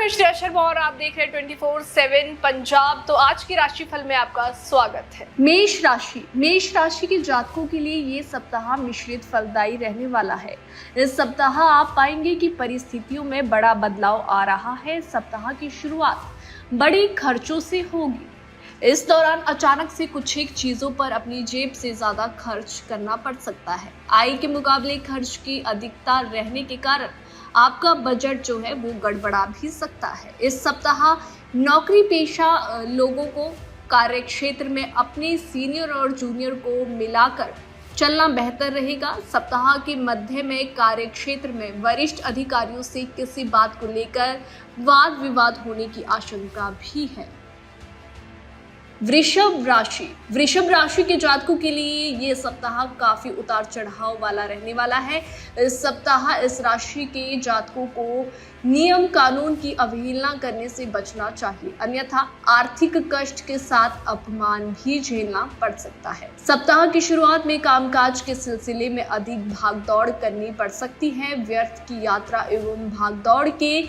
मैं श्रेया शर्मा और आप देख रहे हैं 24/7 पंजाब। तो आज की राशिफल में आपका स्वागत है। मेष राशि के जातकों के लिए ये सप्ताह मिश्रित फलदायी रहने वाला है। इस सप्ताह आप पाएंगे कि परिस्थितियों में बड़ा बदलाव आ रहा है। सप्ताह की शुरुआत बड़े खर्चों से होगी। इस दौरान अचानक से कुछ एक चीजों पर अपनी जेब से ज्यादा खर्च करना पड़ सकता है। आय के मुकाबले खर्च की अधिकता रहने के कारण आपका बजट जो है वो गड़बड़ा भी सकता है। इस सप्ताह नौकरी पेशा लोगों को कार्य क्षेत्र में अपने सीनियर और जूनियर को मिलाकर चलना बेहतर रहेगा। सप्ताह के मध्य में कार्य क्षेत्र में वरिष्ठ अधिकारियों से किसी बात को लेकर वाद विवाद होने की आशंका भी है। वृषभ राशि के जातकों के लिए ये सप्ताह काफी उतार चढ़ाव वाला रहने वाला है। इस सप्ताह इस राशि के जातकों को नियम कानून की अवहेलना करने से बचना चाहिए, अन्यथा आर्थिक कष्ट के साथ अपमान भी झेलना पड़ सकता है। सप्ताह की शुरुआत में कामकाज के सिलसिले में अधिक भागदौड़ करनी पड़ सकती है। व्यर्थ की यात्रा एवं भागदौड़ के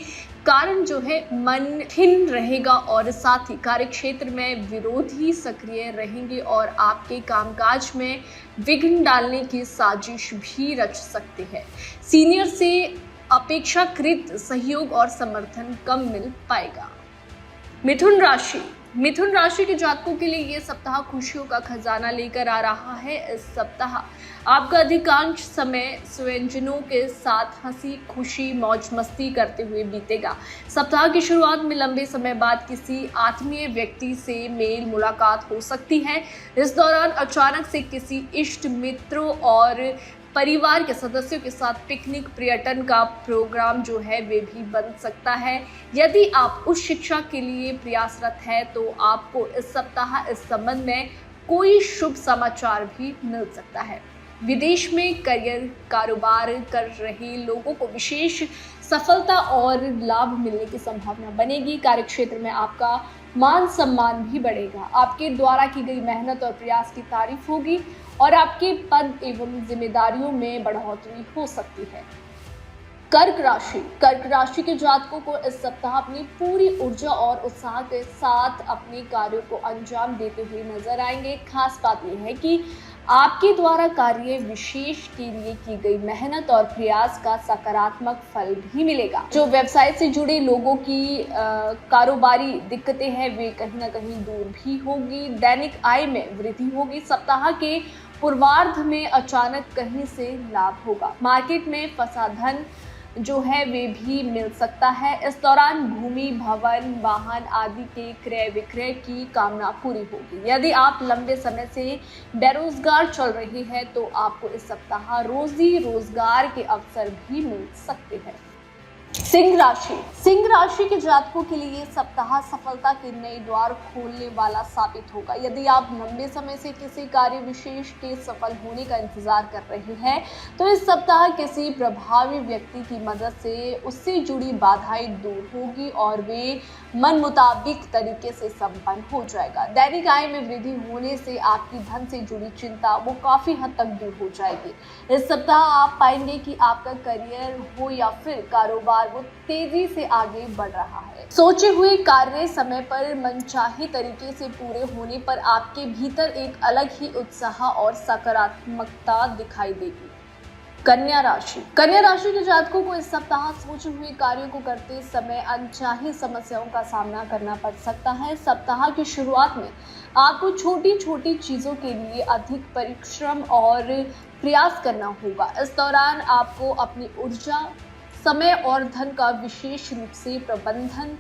कारण जो है मन खिन्न रहेगा और साथ ही कार्य क्षेत्र में विरोधी सक्रिय रहेंगे और आपके कामकाज में विघ्न डालने की साजिश भी रच सकते हैं। सीनियर से अपेक्षाकृत सहयोग और समर्थन कम मिल पाएगा। मिथुन राशि के जातकों के लिए ये सप्ताह खुशियों का खजाना लेकर आ रहा है। इस सप्ताह आपका अधिकांश समय स्वजनों के साथ हंसी खुशी मौज मस्ती करते हुए बीतेगा। सप्ताह की शुरुआत में लंबे समय बाद किसी आत्मीय व्यक्ति से मेल मुलाकात हो सकती है। इस दौरान अचानक से किसी इष्ट मित्रों और परिवार के सदस्यों के साथ पिकनिक पर्यटन का प्रोग्राम जो है वे भी बन सकता है। यदि आप उच्च शिक्षा के लिए प्रयासरत है तो आपको इस सप्ताह इस संबंध में कोई शुभ समाचार भी मिल सकता है। विदेश में करियर कारोबार कर रहे लोगों को विशेष सफलता और लाभ मिलने की संभावना बनेगी। कार्यक्षेत्र में आपका मान सम्मान भी बढ़ेगा। आपके द्वारा की गई मेहनत और प्रयास की तारीफ होगी और आपके पद एवं जिम्मेदारियों में बढ़ोतरी हो सकती है। कर्क राशि के जातकों को इस सप्ताह अपनी पूरी ऊर्जा और उत्साह के साथ अपने कार्यों को अंजाम देते हुए नजर आएंगे। खास बात यह है कि आपके द्वारा कार्य विशेष के लिए की गई मेहनत और प्रयास का सकारात्मक फल भी मिलेगा। जो व्यवसाय से जुड़े लोगों की कारोबारी दिक्कतें हैं वे कहीं ना कहीं दूर भी होगी। दैनिक आय में वृद्धि होगी। सप्ताह के पूर्वार्ध में अचानक कहीं से लाभ होगा। मार्केट में फंसा धन जो है वे भी मिल सकता है। इस दौरान भूमि भवन वाहन आदि के क्रय विक्रय की कामना पूरी होगी। यदि आप लंबे समय से बेरोजगार चल रहे हैं तो आपको इस सप्ताह रोजी रोजगार के अवसर भी मिल सकते हैं। सिंह राशि के जातकों के लिए सप्ताह सफलता के नए द्वार खोलने वाला साबित होगा। यदि आप लंबे समय से किसी कार्य विशेष के सफल होने का इंतजार कर रहे हैं तो इस सप्ताह किसी प्रभावी व्यक्ति की मदद से उससे जुड़ी बाधाएं दूर होगी और वे मन मुताबिक तरीके से संपन्न हो जाएगा। दैनिक आय में वृद्धि होने से आपकी धन से जुड़ी चिंता वो काफी हद तक दूर हो जाएगी। इस सप्ताह आप पाएंगे कि आपका करियर हो या फिर कारोबार वो तेजी से आगे बढ़ रहा है। सोचे हुए कार्य समय पर मनचाहे तरीके से पूरे होने पर आपके भीतर एक अलग ही उत्साह और सकारात्मकता दिखाई देगी। कन्या राशि के जातकों को इस सप्ताह सोचे हुए कार्यों को करते समय अनचाही समस्याओं का सामना करना पड़ सकता है। सप्ताह की शुरुआत में आपको छोटी छोटी चीजों के लिए अधिक परिश्रम और प्रयास करना होगा। इस दौरान आपको अपनी ऊर्जा समय और धन का विशेष रूप से प्रबंधन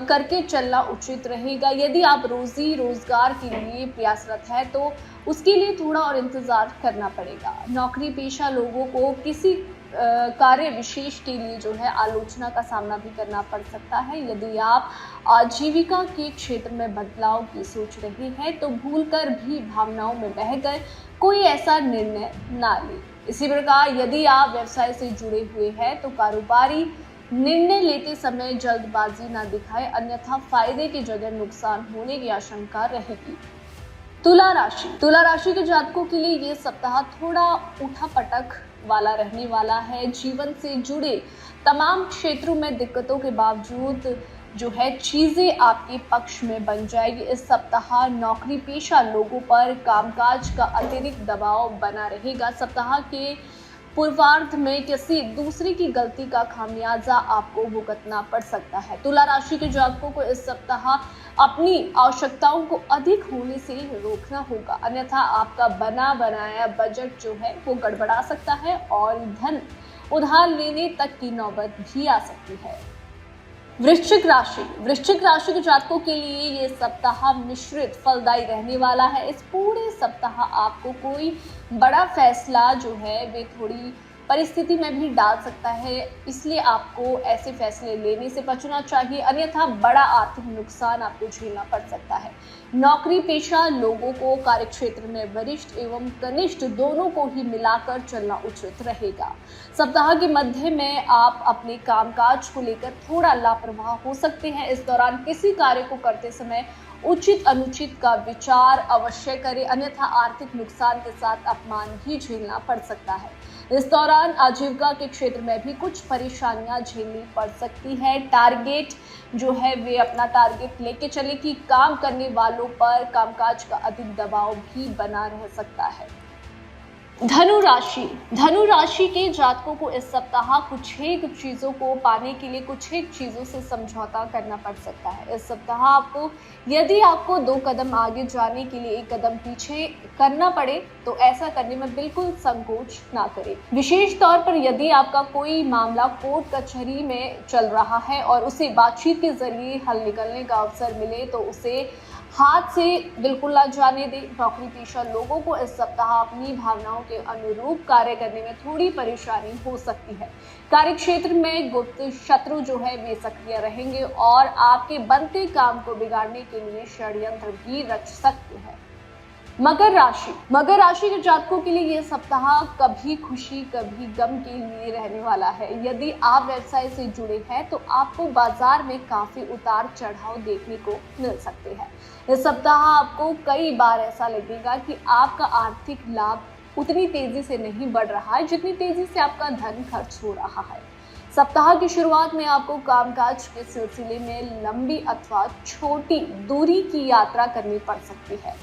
करके चलना उचित रहेगा। यदि आप रोजी रोजगार के लिए प्रयासरत है तो उसके लिए थोड़ा और इंतजार करना पड़ेगा। नौकरी पेशा लोगों को किसी कार्य विशेष के लिए जो है आलोचना का सामना भी करना पड़ सकता है। यदि आप आजीविका के क्षेत्र में बदलाव की सोच रहे हैं तो भूलकर भी भावनाओं में बहकर कोई ऐसा निर्णय ना लें। इसी प्रकार यदि आप व्यवसाय से जुड़े हुए हैं तो कारोबारी निर्णय लेते समय जल्दबाजी ना दिखाएं, अन्यथा फायदे की जगह नुकसान होने की आशंका रहेगी। तुला राशि के जातकों के लिए ये सप्ताह थोड़ा उठापटक वाला रहने वाला है। जीवन से जुड़े तमाम क्षेत्रों में दिक्कतों के बावजूद जो है चीजें आपके पक्ष में बन जाएगी। इस सप्ताह नौकरी पेशा लोगों पर कामकाज का अतिरिक्त दबाव बना रहेगा। सप्ताह के पूर्वार्ध में किसी दूसरे की गलती का खामियाजा आपको भुगतना पड़ सकता है। तुला राशि के जातकों को इस सप्ताह अपनी आवश्यकताओं को अधिक होने से रोकना होगा, अन्यथा आपका बना बनाया बजट जो है वो गड़बड़ा सकता है और धन उधार लेने तक की नौबत भी आ सकती है। वृश्चिक राशि के जातकों के लिए ये सप्ताह मिश्रित फलदायी रहने वाला है। इस पूरे सप्ताह आपको कोई बड़ा फैसला जो है वे थोड़ी परिस्थिति में भी डाल सकता है, इसलिए आपको ऐसे फैसले लेने से बचना चाहिए, अन्यथा बड़ा आर्थिक नुकसान आपको झेलना पड़ सकता है। नौकरी पेशा लोगों को कार्यक्षेत्र में वरिष्ठ एवं कनिष्ठ दोनों को ही मिलाकर चलना उचित रहेगा। सप्ताह के मध्य में आप अपने कामकाज को लेकर थोड़ा लापरवाह हो सकते हैं। इस दौरान किसी कार्य को करते समय उचित अनुचित का विचार अवश्य करें, अन्यथा आर्थिक नुकसान के साथ अपमान भी झेलना पड़ सकता है। इस दौरान आजीविका के क्षेत्र में भी कुछ परेशानियां झेलनी पड़ सकती है। टारगेट जो है वे अपना टारगेट लेके चले कि काम करने वालों पर कामकाज का अधिक दबाव भी बना रह सकता है। धनु राशि के जातकों को इस सप्ताह कुछ एक चीजों को पाने के लिए कुछ एक चीजों से समझौता करना पड़ सकता है। इस सप्ताह आपको यदि आपको 2 कदम आगे जाने के लिए 1 कदम पीछे करना पड़े तो ऐसा करने में बिल्कुल संकोच ना करें। विशेष तौर पर यदि आपका कोई मामला कोर्ट कचहरी में चल रहा है और उसे बातचीत के जरिए हल निकलने का अवसर मिले तो उसे हाथ से बिल्कुल ना जाने दें। नौकरी पेशा लोगों को इस सप्ताह अपनी भावनाओं के अनुरूप कार्य करने में थोड़ी परेशानी हो सकती है। कार्यक्षेत्र में गुप्त शत्रु जो है वे सक्रिय रहेंगे और आपके बनते काम को बिगाड़ने के लिए षड्यंत्र भी रच सकते हैं। मकर राशि के जातकों के लिए यह सप्ताह कभी खुशी कभी गम के लिए रहने वाला है। यदि आप व्यवसाय से जुड़े हैं तो आपको बाजार में काफी उतार चढ़ाव देखने को मिल सकते हैं। इस सप्ताह आपको कई बार ऐसा लगेगा कि आपका आर्थिक लाभ उतनी तेजी से नहीं बढ़ रहा है जितनी तेजी से आपका धन खर्च हो रहा है। सप्ताह की शुरुआत में आपको कामकाज के सिलसिले में लंबी अथवा छोटी दूरी की यात्रा करनी पड़ सकती है।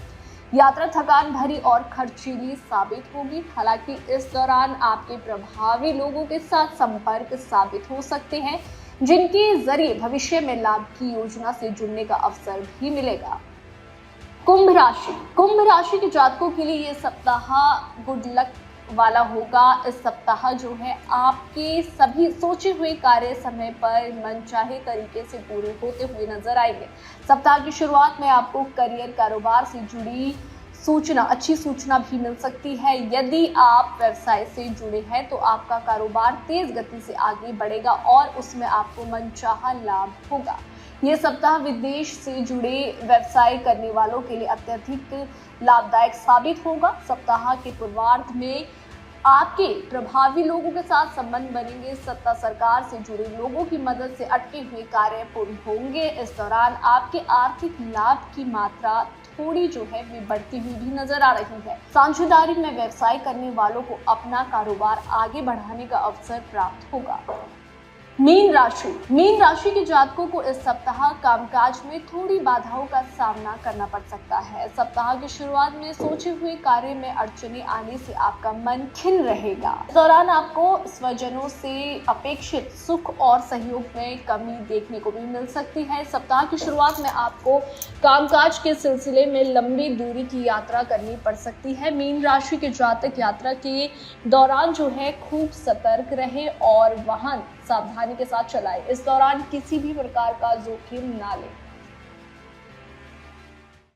यात्रा थकान भरी और खर्चीली साबित होगी। हालांकि इस दौरान आपके प्रभावी लोगों के साथ संपर्क साबित हो सकते हैं, जिनके जरिए भविष्य में लाभ की योजना से जुड़ने का अवसर भी मिलेगा। कुंभ राशि के जातकों के लिए ये सप्ताह गुड लक वाला होगा। इस सप्ताह जो है आपके सभी सोचे हुए कार्य समय पर मनचाहे तरीके से पूरे होते हुए नजर आएंगे। सप्ताह की शुरुआत में आपको करियर कारोबार से जुड़ी अच्छी सूचना भी मिल सकती है। यदि आप व्यवसाय से जुड़े हैं तो आपका कारोबार तेज गति से आगे बढ़ेगा और उसमें आपको मनचाहा लाभ होगा। ये सप्ताह विदेश से जुड़े व्यवसाय करने वालों के लिए अत्यधिक लाभदायक साबित होगा। सप्ताह के पूर्वार्ध में आपके प्रभावी लोगों के साथ संबंध बनेंगे। सत्ता सरकार से जुड़े लोगों की मदद से अटके हुए कार्य पूर्ण होंगे। इस दौरान आपके आर्थिक लाभ की मात्रा थोड़ी जो है वे बढ़ती हुई भी नजर आ रही है। साझेदारी में व्यवसाय करने वालों को अपना कारोबार आगे बढ़ाने का अवसर प्राप्त होगा। मीन राशि के जातकों को इस सप्ताह कामकाज में थोड़ी बाधाओं का सामना करना पड़ सकता है। सप्ताह की शुरुआत में सोचे हुए कार्य में अड़चने आने से आपका मन खिन्न रहेगा। इस दौरान आपको स्वजनों से अपेक्षित सुख और सहयोग में कमी देखने को भी मिल सकती है। सप्ताह की शुरुआत में आपको कामकाज के सिलसिले में लंबी दूरी की यात्रा करनी पड़ सकती है। मीन राशि के जातक यात्रा के दौरान जो है खूब सतर्क रहे और वाहन सावधानी के साथ चलाएं। इस दौरान किसी भी प्रकार का जोखिम ना लें।